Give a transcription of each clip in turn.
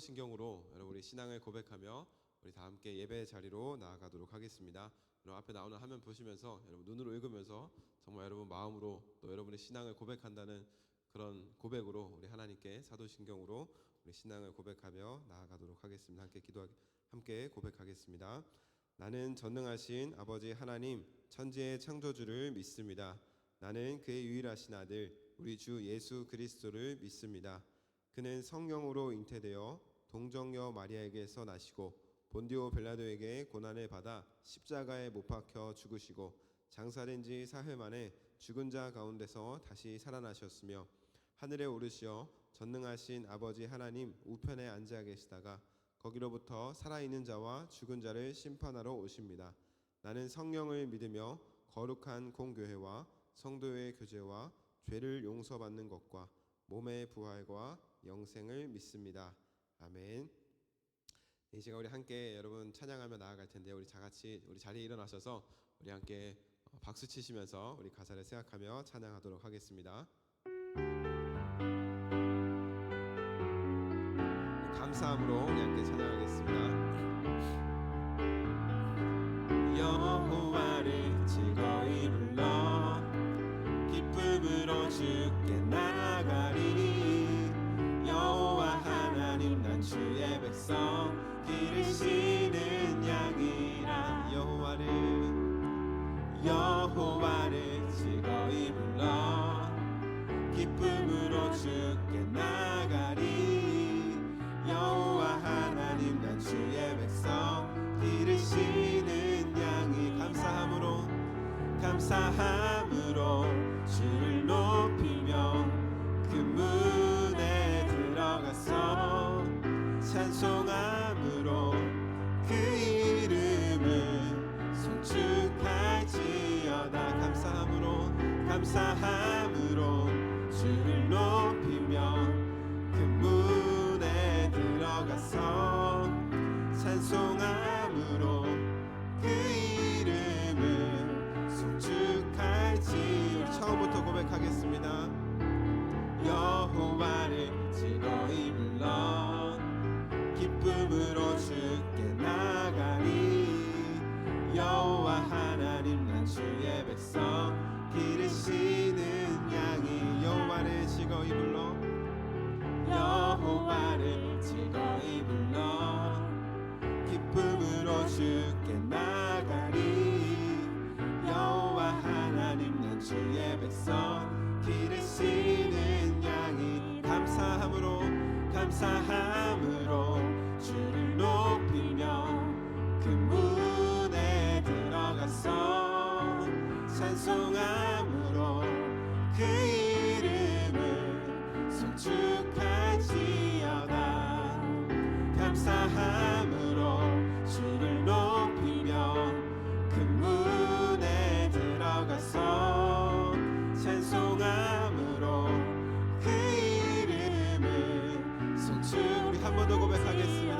사도신경으로 여러분 우리 신앙을 고백하며 우리 다 함께 예배 자리로 나아가도록 하겠습니다. 여러분 앞에 나오는 화면 보시면서 여러분 눈으로 읽으면서 정말 여러분 마음으로 또 여러분의 신앙을 고백한다는 그런 고백으로 우리 하나님께 사도신경으로 우리 신앙을 고백하며 나아가도록 하겠습니다. 함께 고백하겠습니다. 나는 전능하신 아버지 하나님 천지의 창조주를 믿습니다. 나는 그의 유일하신 아들 우리 주 예수 그리스도를 믿습니다. 그는 성령으로 잉태되어 동정녀 마리아에게서 나시고 본디오 빌라도에게 고난을 받아 십자가에 못 박혀 죽으시고 장사된 지 사흘 만에 죽은 자 가운데서 다시 살아나셨으며 하늘에 오르시어 전능하신 아버지 하나님 우편에 앉아 계시다가 거기로부터 살아있는 자와 죽은 자를 심판하러 오십니다. 나는 성령을 믿으며 거룩한 공교회와 성도의 교제와 죄를 용서받는 것과 몸의 부활과 영생을 믿습니다. 아멘. 이 시간 우리 함께 여러분 찬양하며 나아갈 텐데요. 우리 다 같이 우리 자리에 일어나셔서 우리 함께 박수 치시면서 우리 가사를 생각하며 찬양하도록 하겠습니다. 감사함으로 우리 함께 찬양하겠습니다. 여호와를 즐거이 불러 기쁨으로 주께 나가리. 여호와 하나님 난 주의 백성 기르시는 양이라. 여호와를 즐거이 불러 기쁨으로 주께 나가리. 여호와 하나님 난 주의 백성 기르시는 양이. 감사함으로 주를 높이며 그 문에 들어가서 찬송함으로 그 이름을 송축할지어다. 감사함으로 주를 높이며 그 문에 들어가서 찬송함으로 그 이름을 송축할지. 우리 처음부터 고백하겠습니다. 여호와를 즐거이 불러 기쁨으로 주께 나가리. 여호와 하나님 난 주의 백성 기르시는 양이. 여호와를 즐거이 불러 기쁨으로 주께 나가리. 여호와 하나님 난 주의 백성 기르시는 양이. 감사함으로 주를 높이며 그 문에 들어가서 찬송함으로 그 이름을 송축할지어다. 감사함으로 주를 높이며 그 문에 들어가서 찬송함으로 그 이름을 송축. 우리 한 번 더 고백하겠습니다.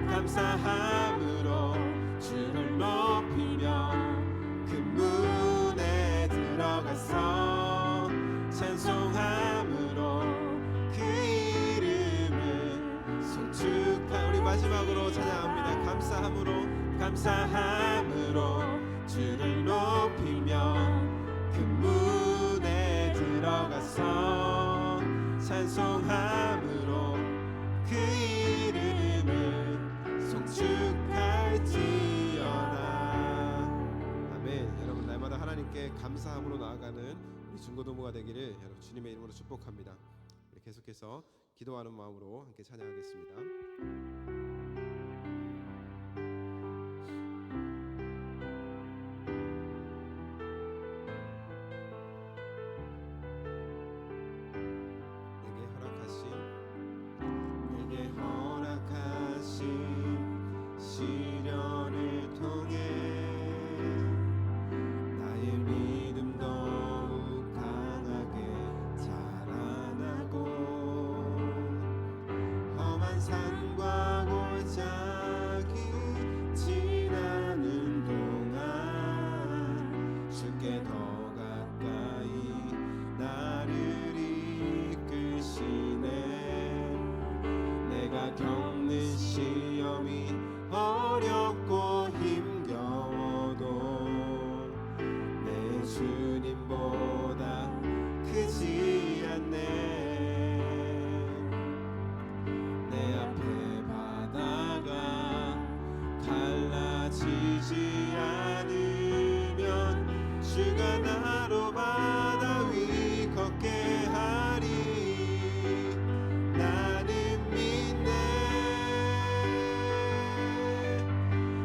감사함으로 주를 높이며 그 문에 들어가서 찬송함으로 그 이름을 송축하. 우리 마지막으로 찬양합니다. 감사함으로 주를 높이며 그 문에 들어가서 찬송함으로 그 이름을 송축할지어다. 아멘. 여러분 날마다 하나님께 감사함으로 나아가는 우리 중고등부가 되기를 여러분 주님의 이름으로 축복합니다. 우리 계속해서 기도하는 마음으로 함께 찬양하겠습니다. 내게 허락하신 시련을 통해 나의 믿음 더욱 강하게 자라나고 험한 산과 골짜기 지나는 동안 주께 더 가까이 나를 이끌시네. 겪는 시험이 어렵고 힘겨워도 내 주님보다 크지 않네. 내 앞에 바다가 갈라지지 않으면 주가 나로 바다 위 걷게 하리. 나는 믿네.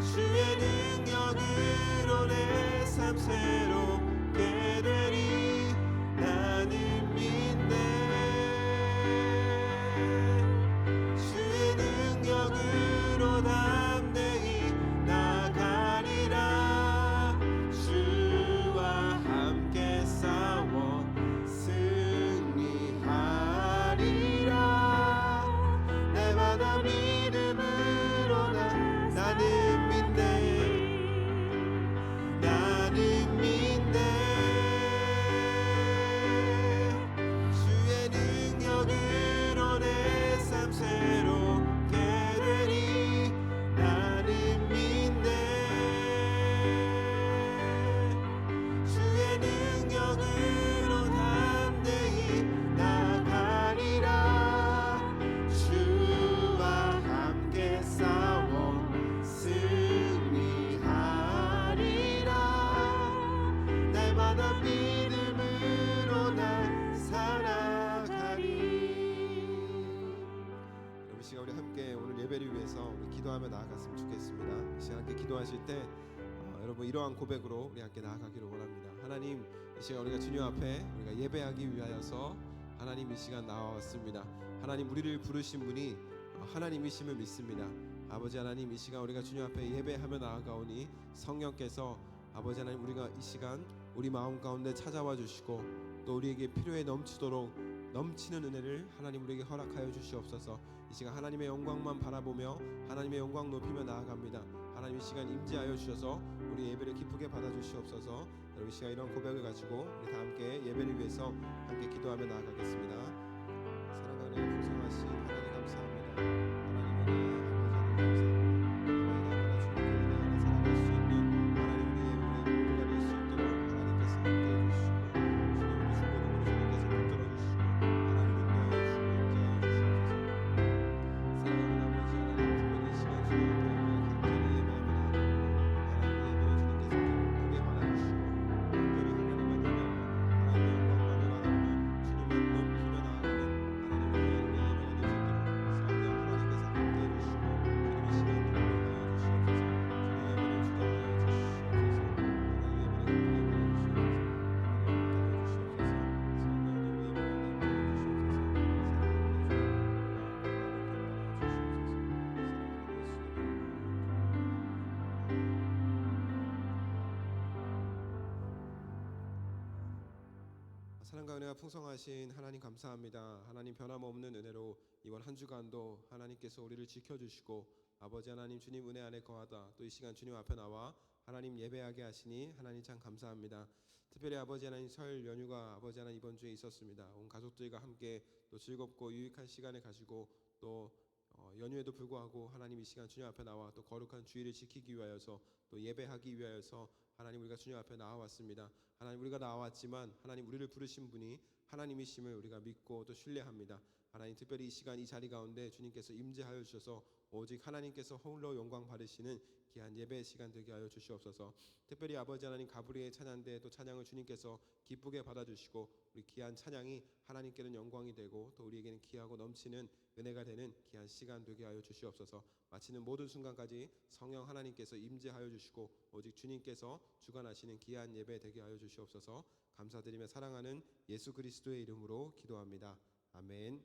주의 능력으로 내 삶 새롭게 되리. 나는 믿네. 주의 능력으로 담대히 나가리라. 주와 함께 싸워 승리하리라. 날마다 믿음으로 나는 믿네. 나는 믿네. 주의 능력으로 내 삶 새롭게 되리. 나는 믿네. 주의 능력으로 담대히 나가리라. 주와 함께 싸워 승리하리라. 날마다 믿음으로 나 살아가리. 여러분, 이 시간 우리 함께 오늘 예배를 위해서 우리 기도하며 나아갔으면 좋겠습니다. 이 시간 함께 기도하실 때 여러분 이러한 고백으로 우리 함께 나아가기를 원합니다. 하나님, 이 시간 우리가 주님 앞에 우리가 예배하기 위하여서 하나님 이 시간 나와왔습니다. 하나님, 우리를 부르신 분이 하나님이심을 믿습니다. 아버지 하나님, 이 시간 우리가 주님 앞에 예배하며 나아가오니 성령께서 아버지 하나님, 우리가 이 시간 우리 마음 가운데 찾아와 주시고 또 우리에게 필요에 넘치도록 넘치는 은혜를 하나님 우리에게 허락하여 주시옵소서. 이 시간 하나님의 영광만 바라보며 하나님의 영광 높이며 나아갑니다. 하나님, 이 시간 임재하여 주셔서 우리 예배를 기쁘게 받아주시옵소서. 여러분, 이 시간 이런 고백을 가지고 우리 다 함께 예배를 위해서 함께 기도하며 나아가겠습니다. 사랑하는 풍성하신 하나님 감사합니다. 하나님 은혜 사랑과 은혜가 풍성하신 하나님 감사합니다. 하나님, 변함없는 은혜로 이번 한 주간도 하나님께서 우리를 지켜주시고 아버지 하나님, 주님 은혜 안에 거하다 또 이 시간 주님 앞에 나와 하나님 예배하게 하시니 하나님 참 감사합니다. 특별히 아버지 하나님, 설 연휴가 아버지 하나님 이번 주에 있었습니다. 온 가족들과 함께 또 즐겁고 유익한 시간을 가지고 또 연휴에도 불구하고 하나님 이 시간 주님 앞에 나와 또 거룩한 주일을 지키기 위하여서 또 예배하기 위하여서 하나님 우리가 주님 앞에 나와왔습니다. 하나님, 우리가 나왔지만 하나님 우리를 부르신 분이 하나님이심을 우리가 믿고 또 신뢰합니다. 하나님, 특별히 이 시간 이 자리 가운데 주님께서 임재하여 주셔서 오직 하나님께서 홀로 영광 받으시는 귀한 예배의 시간 되게 하여 주시옵소서. 특별히 아버지 하나님, 가브리의 찬양대 또 찬양을 주님께서 기쁘게 받아주시고 우리 귀한 찬양이 하나님께는 영광이 되고 또 우리에게는 귀하고 넘치는 은혜가 되는 귀한 시간 되게 하여 주시옵소서. 마치는 모든 순간까지 성령 하나님께서 임재하여 주시고 오직 주님께서 주관하시는 귀한 예배 되게 하여 주시옵소서. 감사드리며 사랑하는 예수 그리스도의 이름으로 기도합니다. 아멘.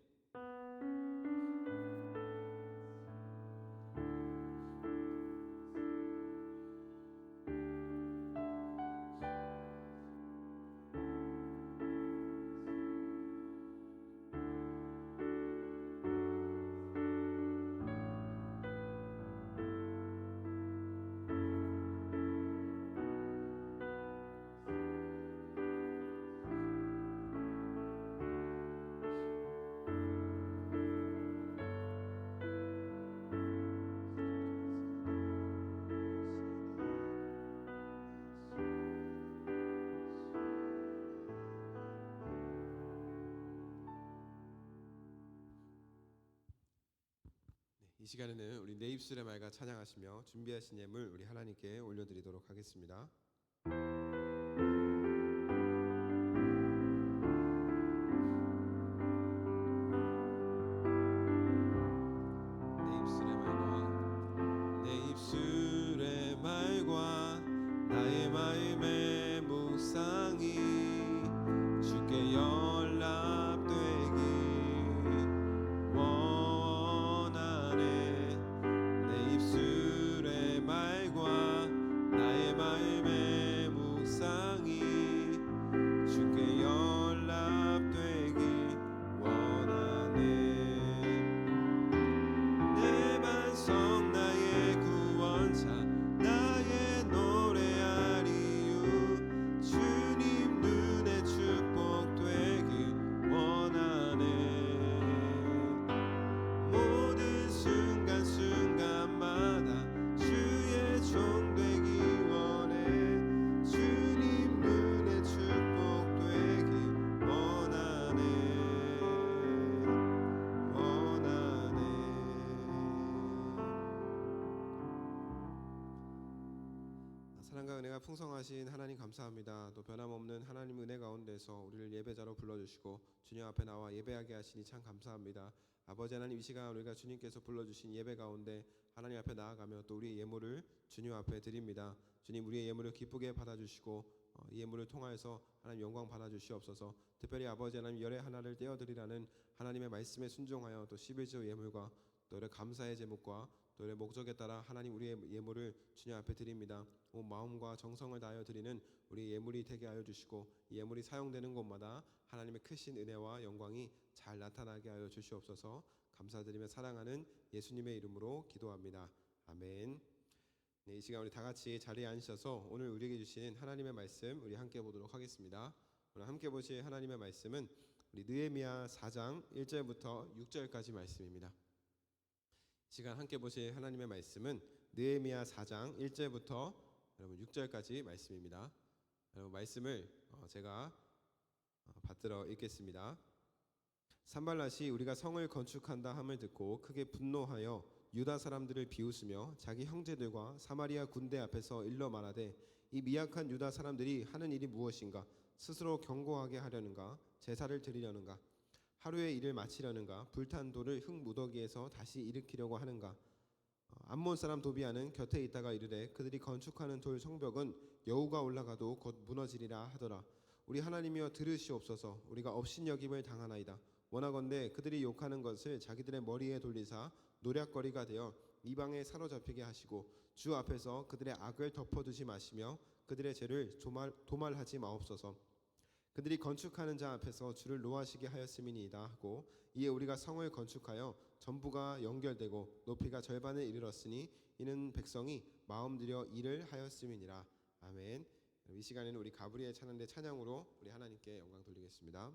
이 시간에는 우리 내 입술의 말과 찬양하시며 준비하신 예물 우리 하나님께 올려드리도록 하겠습니다. 내 입술의 말과 나의 마음의 묵상이 주께 연락되기 원하네. 내 입술의 말과 나의 마음의 묵상이 주께 연락되기 원하네. 내 반석 나의 구원자 나의 노래할 이유 주님 눈에 축복되기 원하네. 모든 순간순간마다 주의 종 되기 원해. 주님 눈에 축복되기 원하네. 사랑과 은혜가 풍성하신 하나님 감사합니다. 또 변함없는 하나님 은혜 가운데서 우리를 예배자로 불러주시고 주님 앞에 나와 예배하게 하시니 참 감사합니다. 아버지 하나님, 이 시간 우리가 주님께서 불러주신 예배 가운데 하나님 앞에 나아가며 또 우리의 예물을 주님 앞에 드립니다. 주님, 우리의 예물을 기쁘게 받아주시고 이 예물을 통하여서 하나님 영광 받아주시옵소서. 특별히 아버지 하나님 열의 하나를 떼어드리라는 하나님의 말씀에 순종하여 또 11조 예물과 또 우리의 감사의 제목과 또 우리의 목적에 따라 하나님 우리의 예물을 주님 앞에 드립니다. 온 마음과 정성을 다하여 드리는 우리 예물이 되게 하여 주시고 이 예물이 사용되는 곳마다 하나님의 크신 은혜와 영광이 잘 나타나게 하여 주시옵소서. 감사드리며 사랑하는 예수님의 이름으로 기도합니다. 아멘. 네, 이 시간 우리 다 같이 자리에 앉으셔서 오늘 우리에게 주신 하나님의 말씀 우리 함께 보도록 하겠습니다. 오늘 함께 보실 하나님의 말씀은 우리 느헤미야 4장 1절부터 6절까지 말씀입니다. 이 시간 함께 보실 하나님의 말씀은 느헤미야 4장 1절부터 여러분 6절까지 말씀입니다. 여러분 말씀을 제가 받들어 읽겠습니다. 산발랏이 우리가 성을 건축한다 함을 듣고 크게 분노하여 유다 사람들을 비웃으며 자기 형제들과 사마리아 군대 앞에서 일러 말하되 이 미약한 유다 사람들이 하는 일이 무엇인가? 스스로 경고하게 하려는가? 제사를 드리려는가? 하루의 일을 마치려는가? 불탄 돌을 흙 무더기에서 다시 일으키려고 하는가? 암몬 사람 도비아는 곁에 있다가 이르되 그들이 건축하는 돌 성벽은 여우가 올라가도 곧 무너지리라 하더라. 우리 하나님이여 들으시옵소서. 우리가 업신여김을 당하나이다. 원하건대 그들이 욕하는 것을 자기들의 머리에 돌리사 노략거리가 되어 이방에 사로잡히게 하시고 주 앞에서 그들의 악을 덮어두지 마시며 그들의 죄를 도말하지 마옵소서. 그들이 건축하는 자 앞에서 주를 노하시게 하였음이니이다 하고 이에 우리가 성을 건축하여 전부가 연결되고 높이가 절반에 이르렀으니 이는 백성이 마음 들여 일을 하였음이니라. 아멘. 이 시간에는 우리 가브리엘 찬양대 찬양으로 우리 하나님께 영광 돌리겠습니다.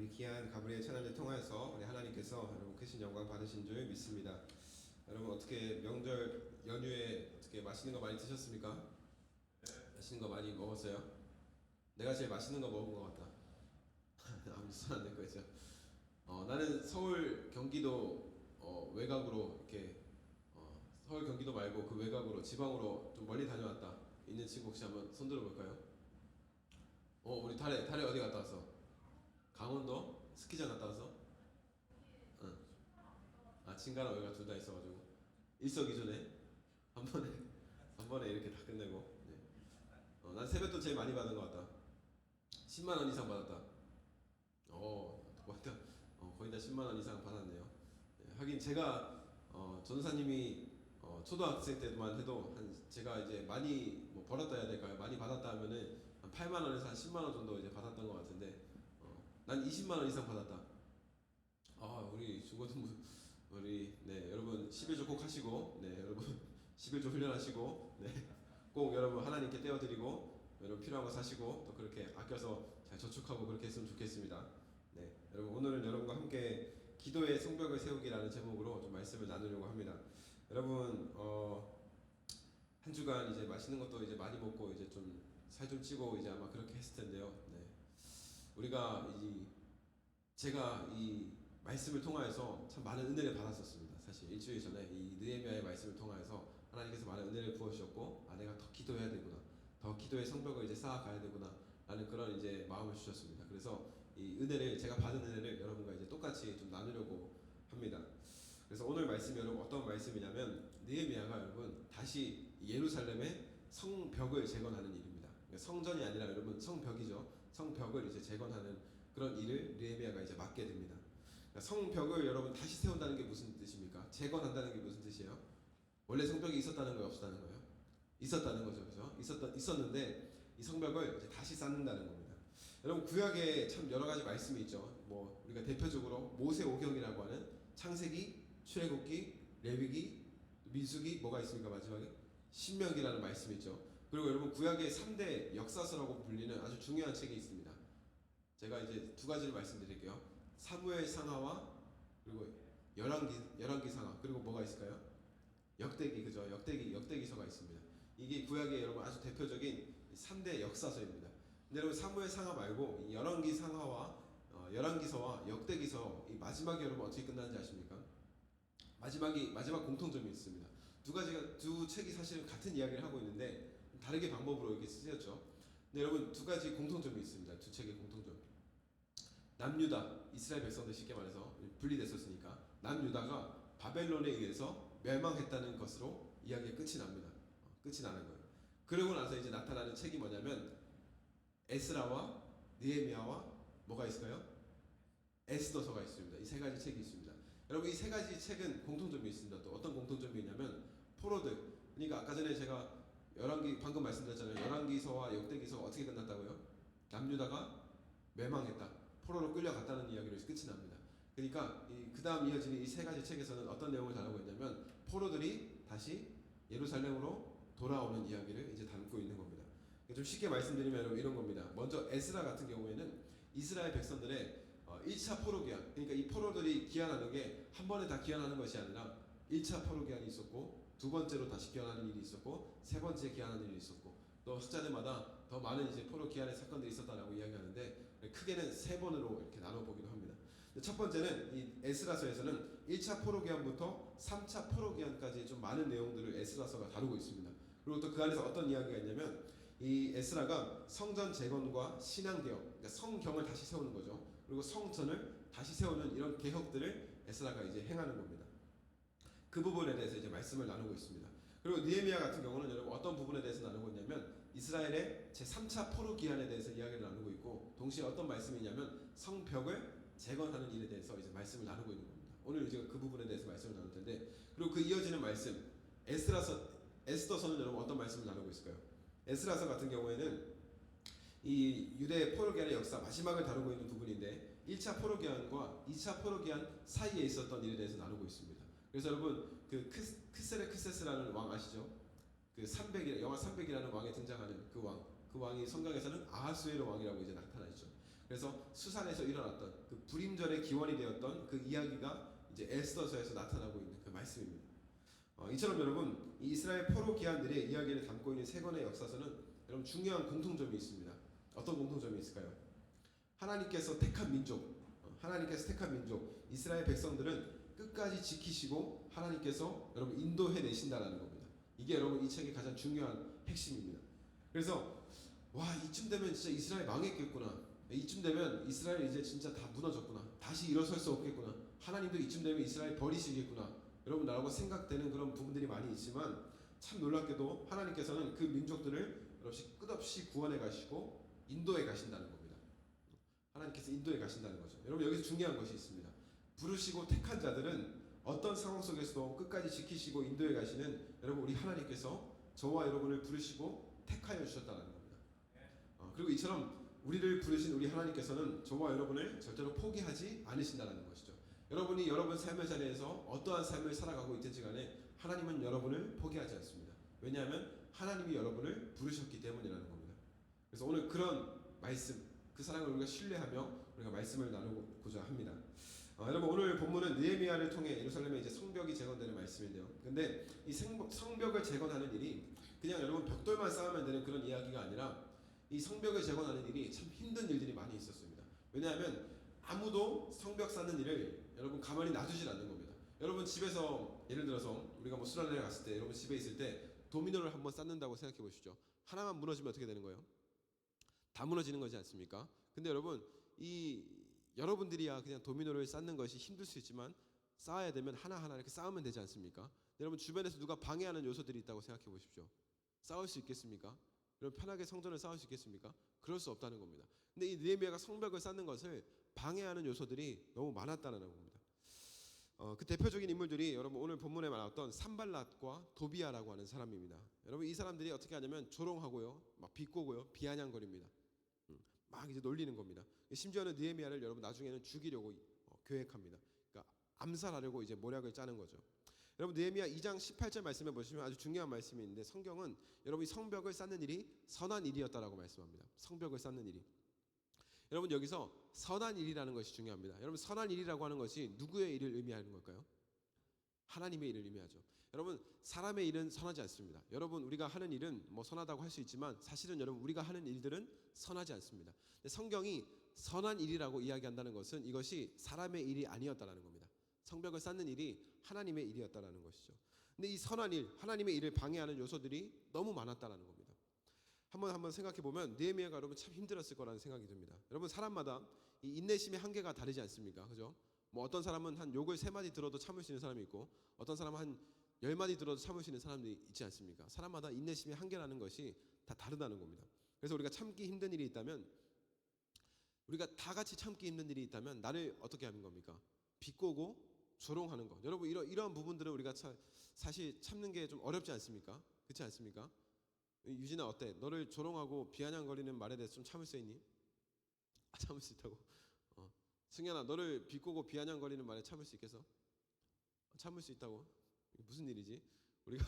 우리 귀한 가브리엘 찬양을 통하여서 우리 하나님께서 여러분 크신 영광 받으신 줄 믿습니다. 여러분 어떻게 명절 연휴에 어떻게 맛있는 거 많이 드셨습니까? 맛있는 거 많이 먹었어요? 내가 제일 맛있는 거 먹은 것 같다. 아무 손 안 댈 거죠. 나는 서울 경기도 외곽으로 이렇게 서울 경기도 말고 그 외곽으로 지방으로 좀 멀리 다녀왔다. 있는 친구 혹시 한번 손 들어볼까요? 우리 달에 어디 갔다 왔어? 강원도 스키장 갔다 왔어? 응. 친가랑 외곽 둘 다 있어가지고 일석이조네. 한 번에 이렇게 다 끝내고. 네. 난 세뱃돈 제일 많이 받은 것 같다. 10만 원 이상 받았다. 거의 다 10만 원 이상 받았네요. 네, 하긴 제가 전도사님이 초등학생 때만 해도 제가 이제 많이 벌었다 해야 될까요? 많이 받았다 하면은 한 8만 원에서 한 10만 원 정도 이제 받았던 것 같은데 난 20만 원 이상 받았다. 우리 중고등부 우리 여러분 11조 꼭 하시고 여러분 11조 훈련하시고 꼭 여러분 하나님께 떼어드리고 여러분 필요한 거 사시고 또 그렇게 아껴서 잘 저축하고 그렇게 했으면 좋겠습니다. 여러분 오늘은 여러분과 함께 기도의 성벽을 세우기라는 제목으로 좀 말씀을 나누려고 합니다. 여러분 한 주간 이제 맛있는 것도 이제 많이 먹고 이제 좀 살 좀 찌고 이제 아마 그렇게 했을 텐데요. 우리가 제가 이 말씀을 통하여서 참 많은 은혜를 받았었습니다. 사실 일주일 전에 이 느헤미야의 말씀을 통하여서 하나님께서 많은 은혜를 부어주셨고 내가 더 기도해야 되구나, 더 기도의 성벽을 이제 쌓아가야 되구나 라는 그런 이제 마음을 주셨습니다. 그래서 이 은혜를 제가 받은 은혜를 여러분과 이제 똑같이 좀 나누려고 합니다. 그래서 오늘 말씀이 여러분 어떤 말씀이냐면 느헤미야가 여러분 다시 예루살렘의 성벽을 재건하는 일입니다. 성전이 아니라 여러분 성벽이죠. 성벽을 이제 재건하는 그런 일을 느헤미야가 이제 맡게 됩니다. 성벽을 여러분 다시 세운다는 게 무슨 뜻입니까? 재건한다는 게 무슨 뜻이에요? 원래 성벽이 있었다는 거예요, 없었다는 거예요? 있었다는 거죠, 그렇죠? 있었는데 이 성벽을 이제 다시 쌓는다는 겁니다. 여러분 구약에 참 여러 가지 말씀이 있죠. 우리가 대표적으로 모세오경이라고 하는 창세기, 출애굽기, 레위기, 민수기 뭐가 있습니까? 마지막에 신명기라는 말씀이 있죠. 그리고 여러분 구약의 3대 역사서라고 불리는 아주 중요한 책이 있습니다. 제가 이제 두 가지를 말씀드릴게요. 사무엘 상하와 그리고 열왕기 상하, 그리고 뭐가 있을까요? 역대기, 그죠? 역대기서가 있습니다. 이게 구약의 여러분 아주 대표적인 3대 역사서입니다. 근데 여러분 사무엘 상하 말고 열왕기 상하와 열왕기서와 역대기서 이 마지막에 여러분 어떻게 끝나는지 아십니까? 마지막 공통점이 있습니다. 두 책이 사실은 같은 이야기를 하고 있는데 다르게 방법으로 이렇게 쓰였죠. 근데 여러분 두 가지 공통점이 있습니다. 두 책의 공통점. 남유다, 이스라엘 백성들 쉽게 말해서 분리됐었으니까 남유다가 바벨론에 의해서 멸망했다는 것으로 이야기의 끝이 납니다. 끝이 나는 거예요. 그러고 나서 이제 나타나는 책이 뭐냐면 에스라와 느헤미야와 뭐가 있을까요? 에스더서가 있습니다. 이 세 가지 책이 있습니다. 여러분 이 세 가지 책은 공통점이 있습니다. 또 어떤 공통점이 있냐면 포로들. 그러니까 아까 전에 제가 열왕기 방금 말씀드렸잖아요. 열왕기서와 역대기서가 어떻게 끝났다고요? 남유다가 멸망했다, 포로로 끌려갔다는 이야기로 끝이 납니다. 그러니까 그 다음 이어지는 이 세 가지 책에서는 어떤 내용을 다루고 있냐면 포로들이 다시 예루살렘으로 돌아오는 이야기를 이제 담고 있는 겁니다. 좀 쉽게 말씀드리면 여러분 이런 겁니다. 먼저 에스라 같은 경우에는 이스라엘 백성들의 1차 포로 기한, 그러니까 이 포로들이 기한하는 게 한 번에 다 기한하는 것이 아니라 1차 포로 기한이 있었고 두 번째로 다시 기한하는 일이 있었고 세 번째 기한하는 일이 있었고 또 학자들마다 더 많은 이제 포로 기한의 사건들이 있었다라고 이야기하는데 크게는 세 번으로 이렇게 나눠보기도 합니다. 첫 번째는 이 에스라서에서는 1차 포로 기한부터 3차 포로 기한까지 좀 많은 내용들을 에스라서가 다루고 있습니다. 그리고 또 그 안에서 어떤 이야기가 있냐면 이 에스라가 성전 재건과 신앙 개혁, 그러니까 성경을 다시 세우는 거죠. 그리고 성전을 다시 세우는 이런 개혁들을 에스라가 이제 행하는 겁니다. 그 부분에 대해서 이제 말씀을 나누고 있습니다. 그리고 느헤미야 같은 경우는 여러분 어떤 부분에 대해서 나누고 있냐면 이스라엘의 제3차 포로 기한에 대해서 이야기를 나누고 있고 동시에 어떤 말씀이냐면 성벽을 재건하는 일에 대해서 이제 말씀을 나누고 있는 겁니다. 오늘 이제 그 부분에 대해서 말씀을 나눌 텐데 그리고 그 이어지는 말씀 에스더서는 여러분 어떤 말씀을 나누고 있을까요? 에스라서 같은 경우에는 이 유대 포로 기한의 역사 마지막을 다루고 있는 부분인데 1차 포로 기한과 2차 포로 기한 사이에 있었던 일에 대해서 나누고 있습니다. 그래서 여러분 그 크세스라는 왕 아시죠? 그 영화 300이라는 왕에 등장하는 그 왕이 성경에서는 아하수에로 왕이라고 이제 나타나죠. 그래서 수산에서 일어났던 그 불임절의 기원이 되었던 그 이야기가 이제 에스더서에서 나타나고 있는 그 말씀입니다. 이처럼 여러분 이 이스라엘 포로 기한들의 이야기를 담고 있는 세 권의 역사서는 여러분 중요한 공통점이 있습니다. 어떤 공통점이 있을까요? 하나님께서 택한 민족, 하나님께서 택한 민족, 이스라엘 백성들은 끝까지 지키시고 하나님께서 여러분 인도해 내신다라는 겁니다. 이게 여러분 이 책의 가장 중요한 핵심입니다. 그래서 와 이쯤 되면 진짜 이스라엘 망했겠구나. 이쯤 되면 이스라엘 이제 진짜 다 무너졌구나. 다시 일어설 수 없겠구나. 하나님도 이쯤 되면 이스라엘 버리시겠구나. 여러분 라고 생각되는 그런 부분들이 많이 있지만 참 놀랍게도 하나님께서는 그 민족들을 여러분 끝없이 구원해 가시고 인도해 가신다는 겁니다. 하나님께서 인도해 가신다는 거죠. 여러분 여기서 중요한 것이 있습니다. 부르시고 택한 자들은 어떤 상황 속에서도 끝까지 지키시고 인도해 가시는 여러분 우리 하나님께서 저와 여러분을 부르시고 택하여 주셨다는 겁니다. 그리고 이처럼 우리를 부르신 우리 하나님께서는 저와 여러분을 절대로 포기하지 않으신다는 것이죠. 여러분이 여러분 삶의 자리에서 어떠한 삶을 살아가고 있든지 간에 하나님은 여러분을 포기하지 않습니다. 왜냐하면 하나님이 여러분을 부르셨기 때문이라는 겁니다. 그래서 오늘 그런 말씀, 그 사랑을 우리가 신뢰하며 우리가 말씀을 나누고자 합니다. 여러분 오늘 본문은 느헤미야를 통해 예루살렘에 이제 성벽이 재건되는 말씀인데요. 근데 이 성벽을 재건하는 일이 그냥 여러분 벽돌만 쌓으면 되는 그런 이야기가 아니라 이 성벽을 재건하는 일이 참 힘든 일들이 많이 있었습니다. 왜냐하면 아무도 성벽 쌓는 일을 여러분 가만히 놔두질 않는 겁니다. 여러분 집에서 예를 들어서 우리가 뭐 술 한잔 갔을 때 여러분 집에 있을 때 도미노를 한번 쌓는다고 생각해 보시죠. 하나만 무너지면 어떻게 되는 거예요? 다 무너지는 거지 않습니까? 근데 여러분 이 여러분들이야 그냥 도미노를 쌓는 것이 힘들 수 있지만 쌓아야 되면 하나하나 이렇게 쌓으면 되지 않습니까? 여러분 주변에서 누가 방해하는 요소들이 있다고 생각해 보십시오. 싸울 수 있겠습니까? 여러분 편하게 성전을 쌓을 수 있겠습니까? 그럴 수 없다는 겁니다. 근데 이 느헤미야가 성벽을 쌓는 것을 방해하는 요소들이 너무 많았다는 겁니다. 그 대표적인 인물들이 여러분 오늘 본문에 나왔던 산발랏과 도비아라고 하는 사람입니다. 여러분 이 사람들이 어떻게 하냐면 조롱하고요, 막 비꼬고요, 비아냥거립니다. 막 이제 놀리는 겁니다. 심지어는 느헤미야를 여러분 나중에는 죽이려고 계획합니다. 그러니까 암살하려고 이제 모략을 짜는 거죠. 여러분 느헤미야 2장 18절 말씀해 보시면 아주 중요한 말씀이 있는데 성경은 여러분 이 성벽을 쌓는 일이 선한 일이었다라고 말씀합니다. 성벽을 쌓는 일이. 여러분 여기서 선한 일이라는 것이 중요합니다. 여러분 선한 일이라고 하는 것이 누구의 일을 의미하는 걸까요? 하나님의 일을 의미하죠. 여러분 사람의 일은 선하지 않습니다. 여러분 우리가 하는 일은 뭐 선하다고 할 수 있지만 사실은 여러분 우리가 하는 일들은 선하지 않습니다. 근데 성경이 선한 일이라고 이야기한다는 것은 이것이 사람의 일이 아니었다라는 겁니다. 성벽을 쌓는 일이 하나님의 일이었다라는 것이죠. 근데 이 선한 일, 하나님의 일을 방해하는 요소들이 너무 많았다라는 겁니다. 한번 생각해 보면 느헤미야가 여러분 참 힘들었을 거라는 생각이 듭니다. 여러분 사람마다 이 인내심의 한계가 다르지 않습니까? 그죠? 뭐 어떤 사람은 한 욕을 3마디 들어도 참을 수 있는 사람이 있고 어떤 사람은 한 10마디 들어도 참을 수 있는 사람들이 있지 않습니까? 사람마다 인내심의 한계라는 것이 다 다르다는 겁니다. 그래서 우리가 참기 힘든 일이 있다면 우리가 다 같이 참기 힘든 일이 있다면 나를 어떻게 하는 겁니까? 비꼬고 조롱하는 것. 여러분 이러한 부분들은 우리가 사실 참는 게 좀 어렵지 않습니까? 그렇지 않습니까? 유진아 어때? 너를 조롱하고 비아냥거리는 말에 대해서 좀 참을 수 있니? 참을 수 있다고. 승현아 너를 비꼬고 비아냥거리는 말에 참을 수 있겠어? 참을 수 있다고. 무슨 일이지? 우리가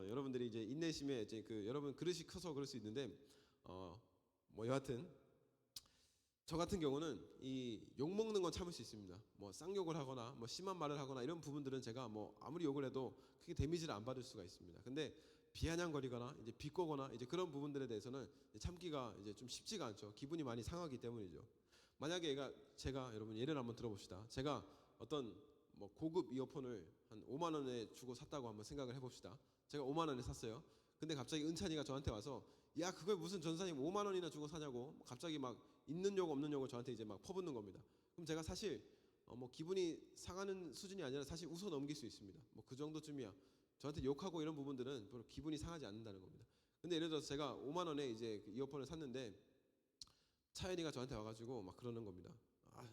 여러분들이 이제 인내심에 이제 그 여러분 그릇이 커서 그럴 수 있는데 뭐 여하튼 저 같은 경우는 이 욕 먹는 건 참을 수 있습니다. 뭐 쌍욕을 하거나 뭐 심한 말을 하거나 이런 부분들은 제가 뭐 아무리 욕을 해도 크게 데미지를 안 받을 수가 있습니다. 근데 비아냥거리거나 이제 비꼬거나 이제 그런 부분들에 대해서는 참기가 이제 좀 쉽지가 않죠. 기분이 많이 상하기 때문이죠. 만약에 제가 여러분 예를 한번 들어봅시다. 제가 어떤 뭐 고급 이어폰을 한 5만 원에 주고 샀다고 한번 생각을 해봅시다. 제가 5만 원에 샀어요. 근데 갑자기 은찬이가 저한테 와서 야 그걸 무슨 전사님 5만 원이나 주고 사냐고 갑자기 막 있는 욕 없는 욕을 저한테 이제 막 퍼붓는 겁니다. 그럼 제가 사실 뭐 기분이 상하는 수준이 아니라 사실 웃어 넘길 수 있습니다. 뭐 그 정도쯤이야. 저한테 욕하고 이런 부분들은 별로 기분이 상하지 않는다는 겁니다. 근데 예를 들어서 제가 5만 원에 이제 그 이어폰을 샀는데 차연이가 저한테 와가지고 막 그러는 겁니다. 아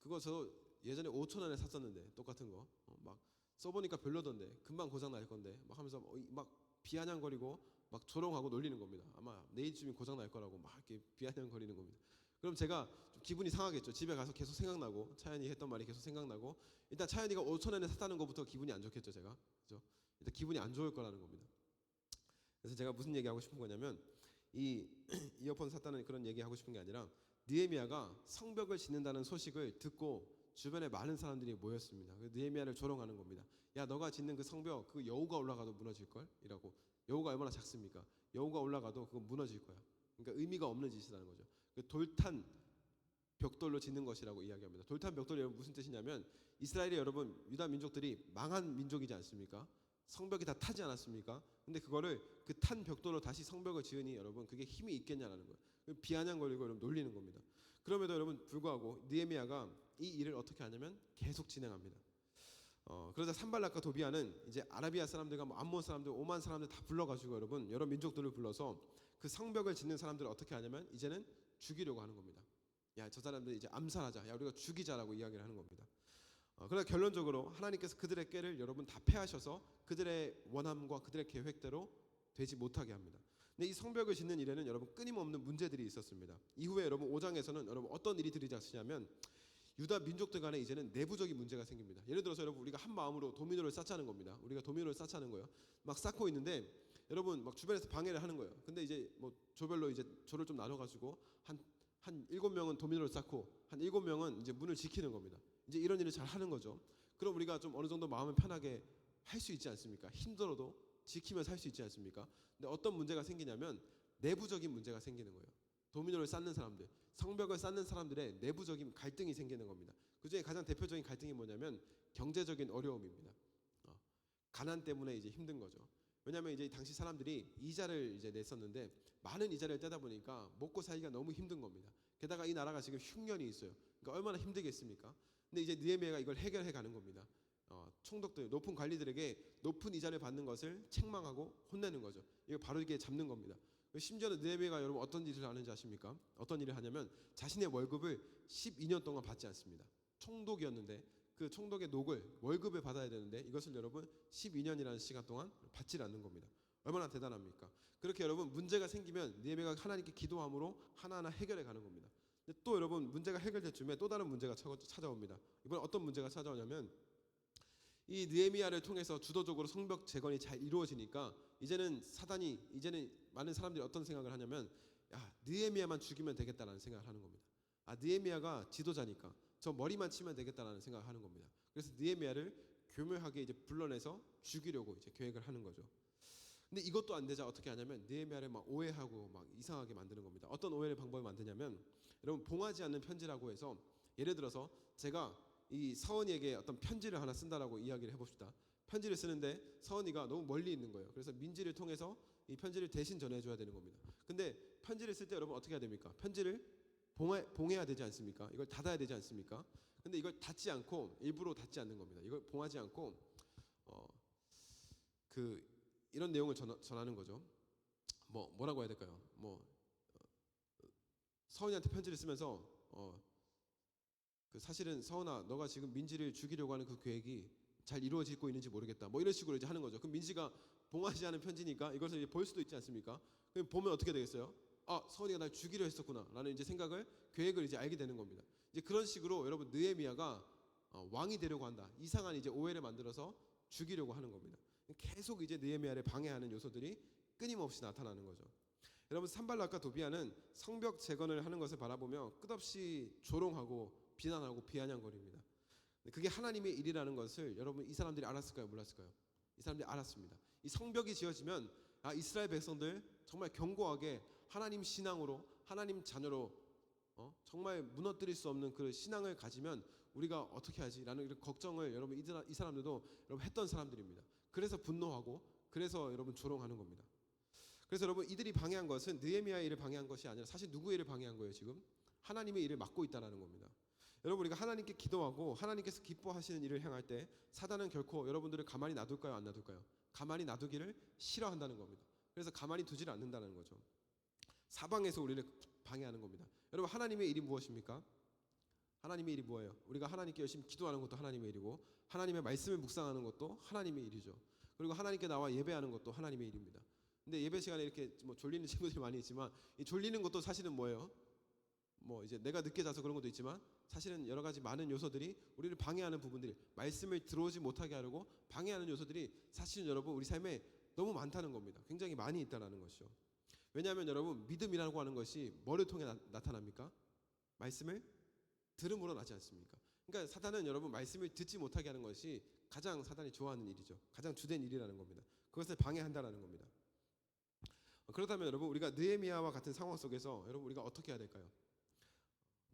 그거 저 예전에 5천 원에 샀었는데 똑같은 거 막 써보니까 별로던데 금방 고장 날 건데 막 하면서 막 비아냥거리고 막 조롱하고 놀리는 겁니다. 아마 내일쯤이 고장 날 거라고 막 이렇게 비아냥거리는 겁니다. 그럼 제가 좀 기분이 상하겠죠. 집에 가서 계속 생각나고 차연이 했던 말이 계속 생각나고 일단 차연이가 5천 원에 샀다는 것부터 기분이 안 좋겠죠. 제가 그죠? 일단 기분이 안 좋을 거라는 겁니다. 그래서 제가 무슨 얘기하고 싶은 거냐면 이 이어폰 샀다는 그런 얘기하고 싶은 게 아니라 느헤미야가 성벽을 짓는다는 소식을 듣고 주변에 많은 사람들이 모였습니다. 느헤미야를 조롱하는 겁니다. 야, 너가 짓는 그 성벽, 그 여우가 올라가도 무너질 걸? 이라고. 여우가 얼마나 작습니까? 여우가 올라가도 그건 무너질 거야. 그러니까 의미가 없는 짓이라는 거죠. 돌탄 벽돌로 짓는 것이라고 이야기합니다. 돌탄 벽돌이 무슨 뜻이냐면, 이스라엘이 여러분 유다 민족들이 망한 민족이지 않습니까? 성벽이 다 타지 않았습니까? 근데 그거를 그 탄 벽돌로 다시 성벽을 지으니 여러분 그게 힘이 있겠냐라는 거예요. 비아냥거리고 여러분 놀리는 겁니다. 그럼에도 여러분 불구하고 느헤미야가 이 일을 어떻게 하냐면 계속 진행합니다. 그러자 산발락과 도비아는 이제 아라비아 사람들과 뭐 암몬 사람들, 오만 사람들 다 불러가지고 여러분 여러 민족들을 불러서 그 성벽을 짓는 사람들을 어떻게 하냐면 이제는 죽이려고 하는 겁니다. 야, 저 사람들 이제 암살하자. 야, 우리가 죽이자라고 이야기를 하는 겁니다. 그러나 결론적으로 하나님께서 그들의 꾀를 여러분 다 패하셔서 그들의 원함과 그들의 계획대로 되지 못하게 합니다. 근데 이 성벽을 짓는 일에는 여러분 끊임없는 문제들이 있었습니다. 이후에 여러분 5장에서는 여러분 어떤 일이 들이닥치냐면 유다 민족들 간에 이제는 내부적인 문제가 생깁니다. 예를 들어서 여러분 우리가 한 마음으로 도미노를 쌓자는 겁니다. 우리가 도미노를 쌓자는 거예요. 막 쌓고 있는데 여러분 막 주변에서 방해를 하는 거예요. 근데 이제 뭐 조별로 이제 조를 좀 나눠 가지고 한 7명은 도미노를 쌓고 한 7명은 이제 문을 지키는 겁니다. 이제 이런 일을 잘 하는 거죠. 그럼 우리가 좀 어느 정도 마음을 편하게 할 수 있지 않습니까? 힘들어도 지키면서 할 수 있지 않습니까? 근데 어떤 문제가 생기냐면 내부적인 문제가 생기는 거예요. 도미노를 쌓는 사람들, 성벽을 쌓는 사람들의 내부적인 갈등이 생기는 겁니다. 그중에 가장 대표적인 갈등이 뭐냐면 경제적인 어려움입니다. 가난 때문에 이제 힘든 거죠. 왜냐하면 이제 당시 사람들이 이자를 이제 냈었는데 많은 이자를 떼다 보니까 먹고 살기가 너무 힘든 겁니다. 게다가 이 나라가 지금 흉년이 있어요. 그러니까 얼마나 힘들겠습니까? 근데 이제 느헤미야가 이걸 해결해 가는 겁니다. 총독들, 높은 관리들에게 높은 이자를 받는 것을 책망하고 혼내는 거죠. 이거 바로 이게 잡는 겁니다. 심지어는 느헤미야가 여러분 어떤 일을 하는지 아십니까? 어떤 일을 하냐면 자신의 월급을 12년 동안 받지 않습니다. 총독이었는데 그 총독의 녹을 월급을 받아야 되는데 이것을 여러분 12년이라는 시간 동안 받지 않는 겁니다. 얼마나 대단합니까? 그렇게 여러분 문제가 생기면 느헤미야가 하나님께 기도함으로 하나하나 해결해 가는 겁니다. 근데 또 여러분 문제가 해결될 쯤에 또 다른 문제가 찾아옵니다. 이번 어떤 문제가 찾아오냐면 이 느헤미야를 통해서 주도적으로 성벽 재건이 잘 이루어지니까 이제는 많은 사람들이 어떤 생각을 하냐면 야, 느헤미야만 죽이면 되겠다라는 생각을 하는 겁니다. 느헤미야가 지도자니까 저 머리만 치면 되겠다라는 생각을 하는 겁니다. 그래서 느헤미야를 교묘하게 이제 불러내서 죽이려고 이제 계획을 하는 거죠. 근데 이것도 안 되자 어떻게 하냐면 느헤미야를 막 오해하고 막 이상하게 만드는 겁니다. 어떤 오해의 방법을 만드냐면 여러분 봉하지 않는 편지라고 해서 예를 들어서 제가 이 서은이에게 어떤 편지를 하나 쓴다라고 이야기를 해봅시다. 편지를 쓰는데 서은이가 너무 멀리 있는 거예요. 그래서 민지를 통해서 이 편지를 대신 전해줘야 되는 겁니다. 근데 편지를 쓸 때 여러분 어떻게 해야 됩니까? 편지를 봉해야 되지 않습니까? 이걸 닫아야 되지 않습니까? 근데 이걸 닫지 않고 일부러 닫지 않는 겁니다. 이걸 봉하지 않고 이런 내용을 전하는 거죠. 뭐라고 해야 될까요? 서은이한테 편지를 쓰면서 사실은 서은아, 너가 지금 민지를 죽이려고 하는 그 계획이 잘 이루어지고 있는지 모르겠다. 뭐 이런 식으로 이제 하는 거죠. 그럼 민지가 봉하지 않은 편지니까 이것을 이제 볼 수도 있지 않습니까? 그럼 보면 어떻게 되겠어요? 서은이가 날 죽이려 했었구나라는 이제 계획을 이제 알게 되는 겁니다. 이제 그런 식으로 여러분 느헤미야가 왕이 되려고 한다. 이상한 이제 오해를 만들어서 죽이려고 하는 겁니다. 계속 이제 느헤미야를 방해하는 요소들이 끊임없이 나타나는 거죠. 여러분 산발락과 도비아는 성벽 재건을 하는 것을 바라보며 끝없이 조롱하고 비난하고 비아냥거립니다. 그게 하나님의 일이라는 것을 여러분 이 사람들이 알았을까요? 몰랐을까요? 이 사람들이 알았습니다. 이 성벽이 지어지면 이스라엘 백성들 정말 견고하게 하나님 신앙으로 하나님 자녀로 정말 무너뜨릴 수 없는 그 신앙을 가지면 우리가 어떻게 하지라는 이런 걱정을 여러분 이 사람들도 여러분 했던 사람들입니다. 그래서 분노하고 그래서 여러분 조롱하는 겁니다. 그래서 여러분 이들이 방해한 것은 느헤미야의 일을 방해한 것이 아니라 사실 누구의 일을 방해한 거예요? 지금 하나님의 일을 막고 있다는 겁니다. 여러분 우리가 하나님께 기도하고 하나님께서 기뻐하시는 일을 행할 때 사단은 결코 여러분들을 가만히 놔둘까요? 안 놔둘까요? 가만히 놔두기를 싫어한다는 겁니다. 그래서 가만히 두지를 않는다는 거죠. 사방에서 우리를 방해하는 겁니다. 여러분 하나님의 일이 무엇입니까? 하나님의 일이 뭐예요? 우리가 하나님께 열심히 기도하는 것도 하나님의 일이고 하나님의 말씀을 묵상하는 것도 하나님의 일이죠. 그리고 하나님께 나와 예배하는 것도 하나님의 일입니다. 근데 예배 시간에 이렇게 졸리는 친구들이 많이 있지만 이 졸리는 것도 사실은 뭐예요? 이제 내가 늦게 자서 그런 것도 있지만 사실은 여러 가지 많은 요소들이 우리를 방해하는 부분들이 말씀을 들어오지 못하게 하려고 방해하는 요소들이 사실은 여러분 우리 삶에 너무 많다는 겁니다. 굉장히 많이 있다는 것이죠. 왜냐하면 여러분 믿음이라고 하는 것이 뭐를 통해 나타납니까? 말씀을 들음으로 나지 않습니까? 그러니까 사단은 여러분 말씀을 듣지 못하게 하는 것이 가장 사단이 좋아하는 일이죠. 가장 주된 일이라는 겁니다. 그것을 방해한다라는 겁니다. 그렇다면 여러분 우리가 느헤미야와 같은 상황 속에서 여러분 우리가 어떻게 해야 될까요?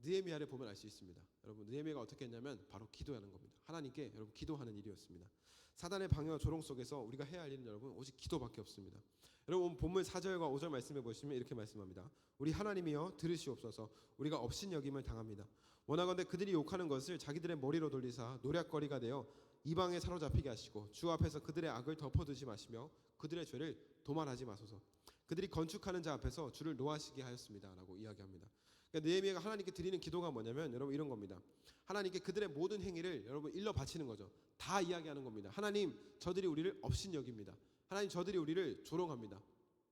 느헤미야를 보면 알 수 있습니다. 여러분 느헤미야가 어떻게 했냐면 바로 기도하는 겁니다. 하나님께 여러분 기도하는 일이었습니다. 사단의 방해와 조롱 속에서 우리가 해야 할 일은 여러분 오직 기도밖에 없습니다. 여러분 본문 4절과 5절 말씀해 보시면 이렇게 말씀합니다. 우리 하나님이여 들으시옵소서. 우리가 업신여김을 당합니다. 원하건대 그들이 욕하는 것을 자기들의 머리로 돌리사 노략거리가 되어 이방에 사로잡히게 하시고 주 앞에서 그들의 악을 덮어두지 마시며 그들의 죄를 도말하지 마소서. 그들이 건축하는 자 앞에서 주를 노하시게 하였습니다 라고 이야기합니다. 그러니까 느헤미야가 하나님께 드리는 기도가 뭐냐면 여러분 이런 겁니다. 하나님께 그들의 모든 행위를 여러분 일러 바치는 거죠. 다 이야기하는 겁니다. 하나님 저들이 우리를 업신여깁니다. 하나님 저들이 우리를 조롱합니다.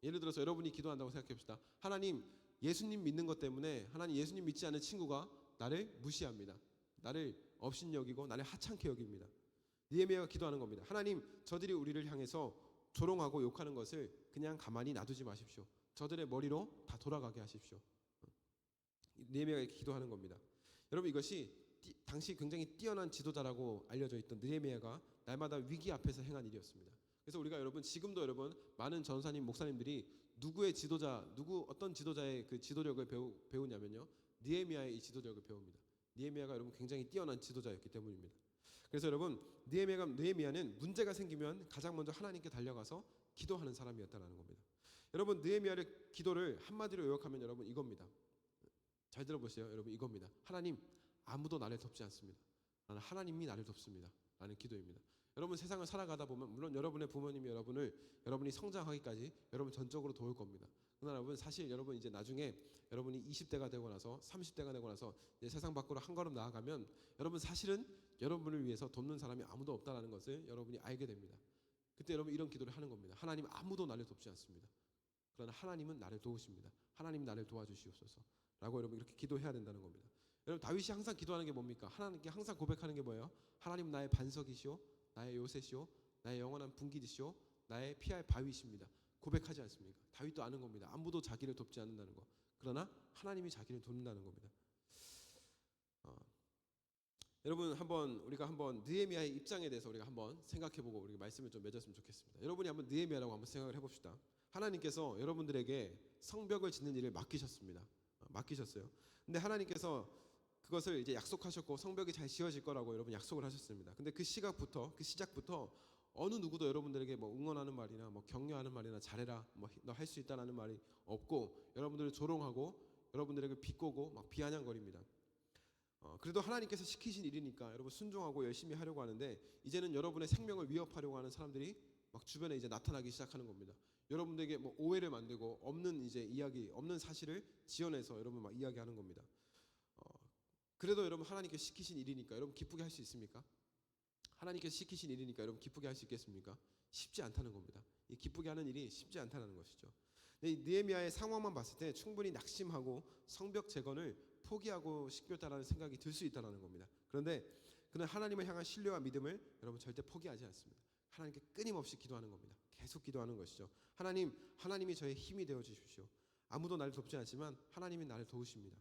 예를 들어서 여러분이 기도한다고 생각해 봅시다. 하나님 예수님 믿는 것 때문에 하나님 예수님 믿지 않는 친구가 나를 무시합니다. 나를 업신여기고 나를 하찮게 여깁니다. 느헤미야가 기도하는 겁니다. 하나님 저들이 우리를 향해서 조롱하고 욕하는 것을 그냥 가만히 놔두지 마십시오. 저들의 머리로 다 돌아가게 하십시오. 느헤미야가 이렇게 기도하는 겁니다. 여러분 이것이 당시 굉장히 뛰어난 지도자라고 알려져 있던 느헤미야가 날마다 위기 앞에서 행한 일이었습니다. 그래서 우리가 여러분 지금도 여러분 많은 전사님 목사님들이 누구의 지도자 어떤 지도자의 그 지도력을 배우냐면요 느헤미야의 이 지도력을 배웁니다. 느헤미야가 여러분 굉장히 뛰어난 지도자였기 때문입니다. 그래서 여러분 느헤미야는 문제가 생기면 가장 먼저 하나님께 달려가서 기도하는 사람이었다는 겁니다. 여러분 느헤미야의 기도를 한마디로 요약하면 여러분 이겁니다. 잘 들어보세요. 여러분 이겁니다. 하나님 아무도 나를 돕지 않습니다. 나는 하나님이 나를 돕습니다. 라는 기도입니다. 여러분 세상을 살아가다 보면 물론 여러분의 부모님이 여러분이 성장하기까지 여러분 전적으로 도울 겁니다. 그러나 여러분 사실 여러분 이제 나중에 여러분이 20대가 되고 나서 30대가 되고 나서 이제 세상 밖으로 한 걸음 나아가면 여러분 사실은 여러분을 위해서 돕는 사람이 아무도 없다는 것을 여러분이 알게 됩니다. 그때 여러분 이런 기도를 하는 겁니다. 하나님 아무도 나를 돕지 않습니다. 그러나 하나님은 나를 도우십니다. 하나님 나를 도와주시옵소서. 라고 여러분 이렇게 기도해야 된다는 겁니다. 여러분 다윗이 항상 기도하는 게 뭡니까? 하나님께 항상 고백하는 게 뭐예요? 하나님 나의 반석이시오, 나의 요새시오, 나의 영원한 분기이시오, 나의 피할 바위이십니다. 고백하지 않습니까? 다윗도 아는 겁니다. 아무도 자기를 돕지 않는다는 거. 그러나 하나님이 자기를 돕는다는 겁니다. 여러분 우리가 한번 느헤미야의 입장에 대해서 우리가 한번 생각해보고 우리 말씀을 좀 맺었으면 좋겠습니다. 여러분이 한번 느헤미야라고 한번 생각을 해봅시다. 하나님께서 여러분들에게 성벽을 짓는 일을 맡기셨습니다. 맡기셨어요. 근데 하나님께서 그것을 이제 약속하셨고 성벽이 잘 지어질 거라고 여러분 약속을 하셨습니다. 근데 그 시작부터 어느 누구도 여러분들에게 뭐 응원하는 말이나 뭐 격려하는 말이나 잘해라, 뭐 너 할 수 있다라는 말이 없고 여러분들을 조롱하고 여러분들에게 비꼬고 막 비아냥거립니다. 그래도 하나님께서 시키신 일이니까 여러분 순종하고 열심히 하려고 하는데 이제는 여러분의 생명을 위협하려고 하는 사람들이 막 주변에 이제 나타나기 시작하는 겁니다. 여러분들에게 뭐 오해를 만들고 없는 이제 이야기, 없는 사실을 지어내서 여러분 막 이야기하는 겁니다. 그래도 여러분 하나님께서 시키신 일이니까 여러분 기쁘게 할 수 있습니까? 하나님께서 시키신 일이니까 여러분 기쁘게 할 수 있겠습니까? 쉽지 않다는 겁니다. 이 기쁘게 하는 일이 쉽지 않다는 것이죠. 이 느헤미야의 상황만 봤을 때 충분히 낙심하고 성벽 재건을 포기하고 싶겠다라는 생각이 들 수 있다는 겁니다. 그런데 그는 하나님을 향한 신뢰와 믿음을 여러분 절대 포기하지 않습니다. 하나님께 끊임없이 기도하는 겁니다. 계속 기도하는 것이죠. 하나님이 저의 힘이 되어 주십시오. 아무도 나를 돕지 않지만 하나님이 나를 도우십니다.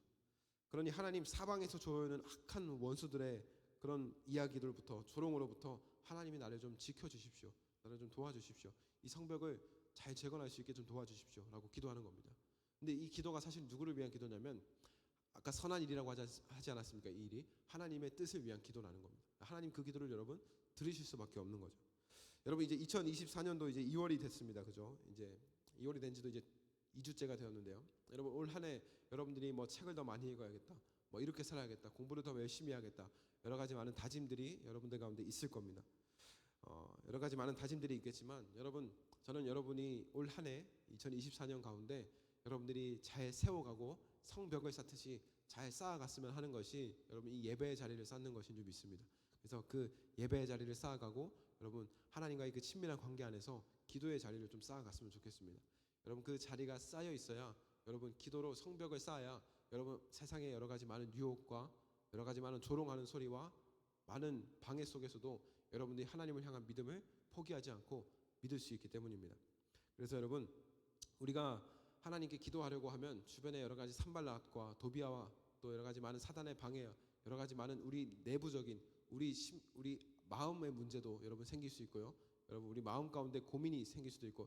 그러니 하나님 사방에서 조여오는 악한 원수들의 그런 이야기들부터 조롱으로부터 하나님이 나를 좀 지켜주십시오. 나를 좀 도와주십시오. 이 성벽을 잘 재건할 수 있게 좀 도와주십시오. 라고 기도하는 겁니다. 근데 이 기도가 사실 누구를 위한 기도냐면 아까 선한 일이라고 하지 않았습니까? 이 일이 하나님의 뜻을 위한 기도라는 겁니다. 하나님 그 기도를 여러분 들으실 수밖에 없는 거죠. 여러분 이제 2024년도 이제 2월이 됐습니다. 그죠? 이제 2월이 된 지도 이제 2주째가 되었는데요. 여러분 올 한 해 여러분들이 뭐 책을 더 많이 읽어야겠다. 뭐 이렇게 살아야겠다. 공부를 더 열심히 해야겠다. 여러 가지 많은 다짐들이 여러분들 가운데 있을 겁니다. 여러 가지 많은 다짐들이 있겠지만 저는 여러분이 올 한 해 2024년 가운데 여러분들이 잘 세워가고 성벽을 쌓듯이 잘 쌓아갔으면 하는 것이 여러분 이 예배의 자리를 쌓는 것인 줄 믿습니다. 그래서 그 예배의 자리를 쌓아가고 여러분 하나님과의 그 친밀한 관계 안에서 기도의 자리를 좀 쌓아갔으면 좋겠습니다. 여러분 그 자리가 쌓여 있어야 여러분 기도로 성벽을 쌓아야 여러분 세상의 여러 가지 많은 유혹과 여러 가지 많은 조롱하는 소리와 많은 방해 속에서도 여러분들이 하나님을 향한 믿음을 포기하지 않고 믿을 수 있기 때문입니다. 그래서 여러분 우리가 하나님께 기도하려고 하면 주변에 여러 가지 산발락과 도비아와 또 여러 가지 많은 사단의 방해와 여러 가지 많은 우리 내부적인 우리 마음의 문제도 여러분 생길 수 있고요. 여러분 우리 마음 가운데 고민이 생길 수도 있고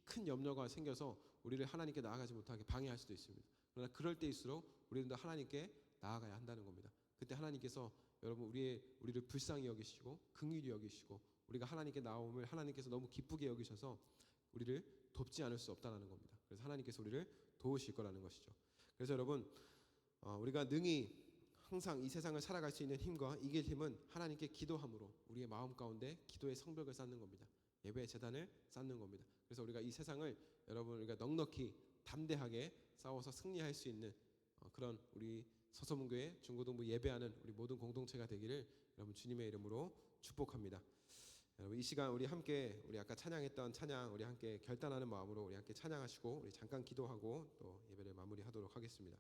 큰 염려가 생겨서 우리를 하나님께 나아가지 못하게 방해할 수도 있습니다. 그러나 그럴 때일수록 우리는 하나님께 나아가야 한다는 겁니다. 그때 하나님께서 여러분 우리를 불쌍히 여기시고 긍휼히 여기시고 우리가 하나님께 나옴을 하나님께서 너무 기쁘게 여기셔서 우리를 돕지 않을 수 없다는 겁니다. 그래서 하나님께서 우리를 도우실 거라는 것이죠. 그래서 여러분 우리가 능히 항상 이 세상을 살아갈 수 있는 힘과 이길 힘은 하나님께 기도함으로 우리의 마음 가운데 기도의 성벽을 쌓는 겁니다. 예배의 제단을 쌓는 겁니다. 그래서 우리가 이 세상을 여러분 우리가 넉넉히 담대하게 싸워서 승리할 수 있는 그런 우리 서서문교회 중고등부 예배하는 우리 모든 공동체가 되기를 여러분 주님의 이름으로 축복합니다. 여러분 이 시간 우리 함께 우리 아까 찬양했던 찬양 우리 함께 결단하는 마음으로 우리 함께 찬양하시고 우리 잠깐 기도하고 또 예배를 마무리하도록 하겠습니다.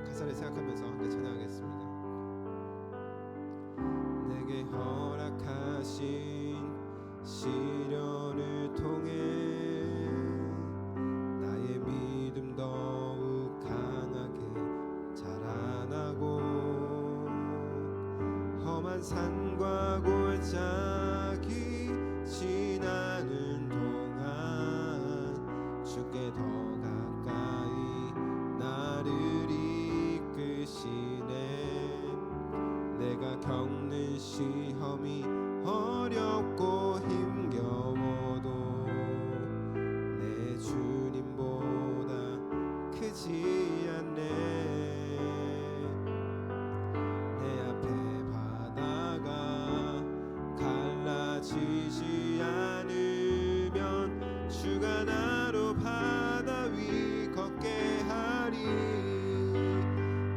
가사를 생각하면서 함께 찬양하겠습니다. 내게 허락하신 시련을 통해 나의 믿음 더욱 강하게 자라나고 험한 산과 골짜기 지나는 동안 주께 더 가까이 나를 이끄시네. 내가 겪는 시험이 어렵고 힘겨워도 내 주님보다 크지 않네. 내 앞에 바다가 갈라지지 않으면 주가 나로 바다 위 걷게 하리.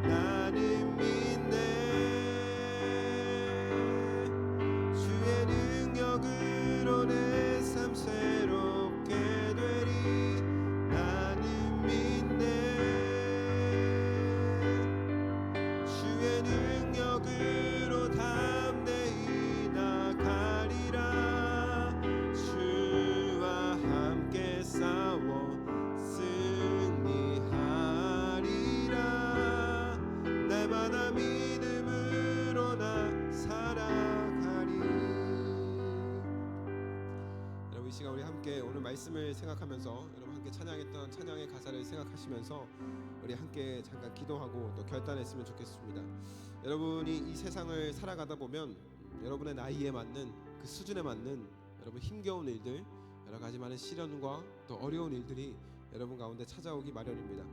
나는 믿네. 주의 능력으로 내 삶 새롭게 되리. 나는 믿네. 주의 능력으로 담대히 나가리라. 주와 함께 싸워 승리하리라. 날마다 믿음으로 나 살아가리. 여러분 이 시간 우리 함께 오늘 말씀을 생각하면서 여러분 함께 찬양했던 찬양의 가사를 생각하시면서 우리 함께 잠깐 기도하고 또 결단했으면 좋겠습니다. 여러분이 이 세상을 살아가다 보면 여러분의 나이에 맞는 그 수준에 맞는 여러분 힘겨운 일들 여러 가지 많은 시련과 또 어려운 일들이 여러분 가운데 찾아오기 마련입니다.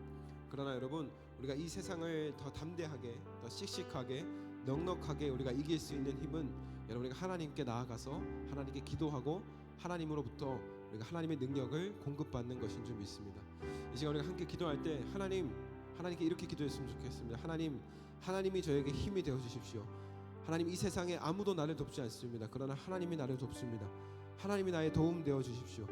그러나 여러분 우리가 이 세상을 더 담대하게 더 씩씩하게 넉넉하게 우리가 이길 수 있는 힘은 여러분 우리가 하나님께 나아가서 하나님께 기도하고 하나님으로부터 우리가 하나님의 능력을 공급받는 것인 줄 믿습니다. 이 시간 우리가 함께 기도할 때 하나님께 이렇게 기도했으면 좋겠습니다. 하나님이 저에게 힘이 되어 주십시오. 하나님 이 세상에 아무도 나를 돕지 않습니다. 그러나 하나님이 나를 돕습니다. 하나님이 나의 도움 되어 주십시오.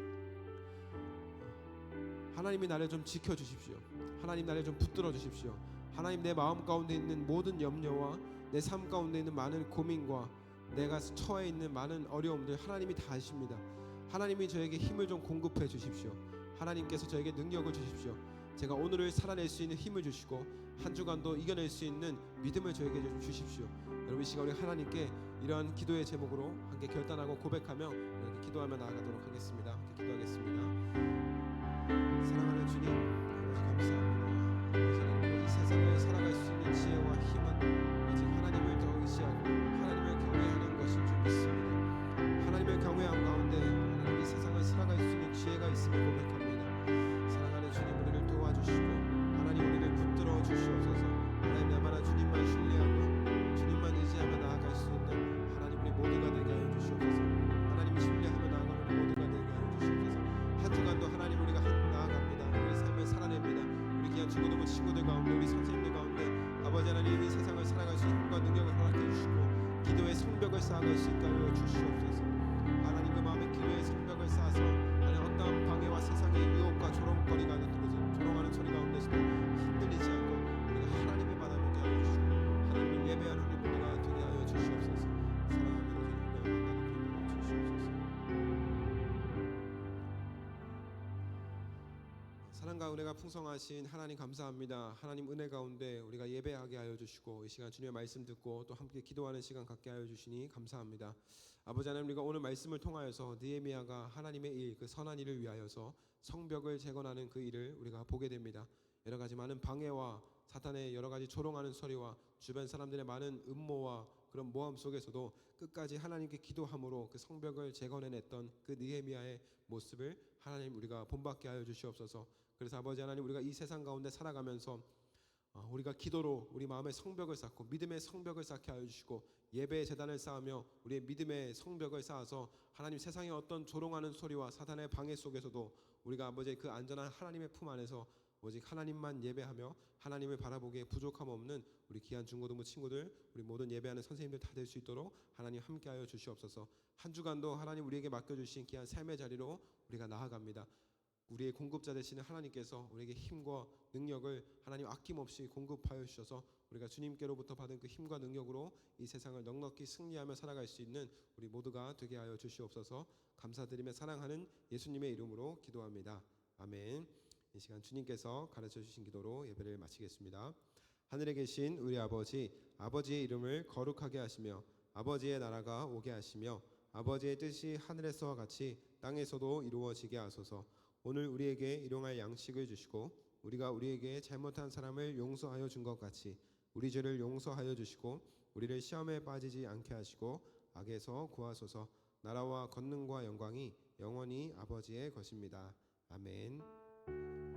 하나님이 나를 좀 지켜 주십시오. 하나님 나를 좀 붙들어 주십시오. 하나님 내 마음 가운데 있는 모든 염려와 내 삶 가운데 있는 많은 고민과 내가 처해 있는 많은 어려움들 하나님이 다 아십니다. 하나님이 저에게 힘을 좀 공급해 주십시오. 하나님께서 저에게 능력을 주십시오. 제가 오늘을 살아낼 수 있는 힘을 주시고 한 주간도 이겨낼 수 있는 믿음을 저에게 좀 주십시오. 여러분 이 시간 우리 하나님께 이러한 기도의 제목으로 함께 결단하고 고백하며 이렇게 기도하며 나아가도록 하겠습니다. 함께 기도하겠습니다. 사랑하는 주님 감사합니다. 이 세상을 살아갈 수 있는 지혜와 힘은 오직 하나님을 더 의지하고 하나님을 경외하는 것인 줄 믿습니다. 하나님을 경외한 가운데 하나님 이 세상을 살아갈 수 있는 지혜가 있음을 고백합니다. 사랑하는 주님 우리를 도와주시고 하나님 우리를 붙들어 주시옵소서. 하나님 나만한 주님만 신뢰하고 주님만 의지하며 나아갈 수 있는 하나님 우리 모두가 되게 하여 주시옵소서. 하나님 신뢰하며 나아가는 우리 모두가 되게 하여 주시옵소서. 한 주간도 하나님 우리가 나아갑니다. 우리 삶을 살아냅니다. 우리 귀한 중고등부 친구들 가운데 우리 선생님들 가운데 아버지 하나님 이 세상을 살아갈 수 있는 힘과 능력을 허락해 주시고 기도의 성벽을 쌓아갈 수 있게 하여 주시옵소서. 하나님 그 마음에 기도의 성벽을 쌓아서 하나님 어떠한 방해와 세상의 유혹과 조롱거리가 조롱하는 소리 가운데서도 흔들리지 않고 우리가 하나님의 바다를 되게 하여 주시고 하나님을 예배하는 우리 모두가 되게 하여 주시옵소서. 사랑하며 주님 주시옵소서. 사랑과 은혜가 풍성하신 하나님 감사합니다. 하나님 은혜 가운데 우리가 예배하게 하여 주시고 이 시간 주님의 말씀 듣고 또 함께 기도하는 시간 갖게 하여 주시니 감사합니다. 아버지 하나님, 우리가 오늘 말씀을 통하여서 느헤미야가 하나님의 일, 그 선한 일을 위하여서 성벽을 재건하는 그 일을 우리가 보게 됩니다. 여러 가지 많은 방해와 사탄의 여러 가지 조롱하는 소리와 주변 사람들의 많은 음모와 그런 모함 속에서도 끝까지 하나님께 기도함으로 그 성벽을 재건해냈던 그 느헤미야의 모습을 하나님 우리가 본받게 하여 주시옵소서. 그래서 아버지 하나님, 우리가 이 세상 가운데 살아가면서 우리가 기도로 우리 마음의 성벽을 쌓고 믿음의 성벽을 쌓게 하여 주시고 예배의 제단을 쌓으며 우리의 믿음의 성벽을 쌓아서 하나님 세상의 어떤 조롱하는 소리와 사탄의 방해 속에서도 우리가 아버지 그 안전한 하나님의 품 안에서 오직 하나님만 예배하며 하나님을 바라보기에 부족함 없는 우리 귀한 중고등부 친구들, 우리 모든 예배하는 선생님들 다 될 수 있도록 하나님 함께하여 주시옵소서. 한 주간도 하나님 우리에게 맡겨주신 귀한 삶의 자리로 우리가 나아갑니다. 우리의 공급자 되시는 하나님께서 우리에게 힘과 능력을 하나님 아낌없이 공급하여 주셔서 우리가 주님께로부터 받은 그 힘과 능력으로 이 세상을 넉넉히 승리하며 살아갈 수 있는 우리 모두가 되게 하여 주시옵소서. 감사드리며 사랑하는 예수님의 이름으로 기도합니다. 아멘. 이 시간 주님께서 가르쳐 주신 기도로 예배를 마치겠습니다. 하늘에 계신 우리 아버지, 아버지의 이름을 거룩하게 하시며 아버지의 나라가 오게 하시며 아버지의 뜻이 하늘에서와 같이 땅에서도 이루어지게 하소서. 오늘 우리에게 일용할 양식을 주시고 우리가 우리에게 잘못한 사람을 용서하여 준 것 같이 우리 죄를 용서하여 주시고 우리를 시험에 빠지지 않게 하시고 악에서 구하소서. 나라와 권능과 영광이 영원히 아버지의 것입니다. 아멘.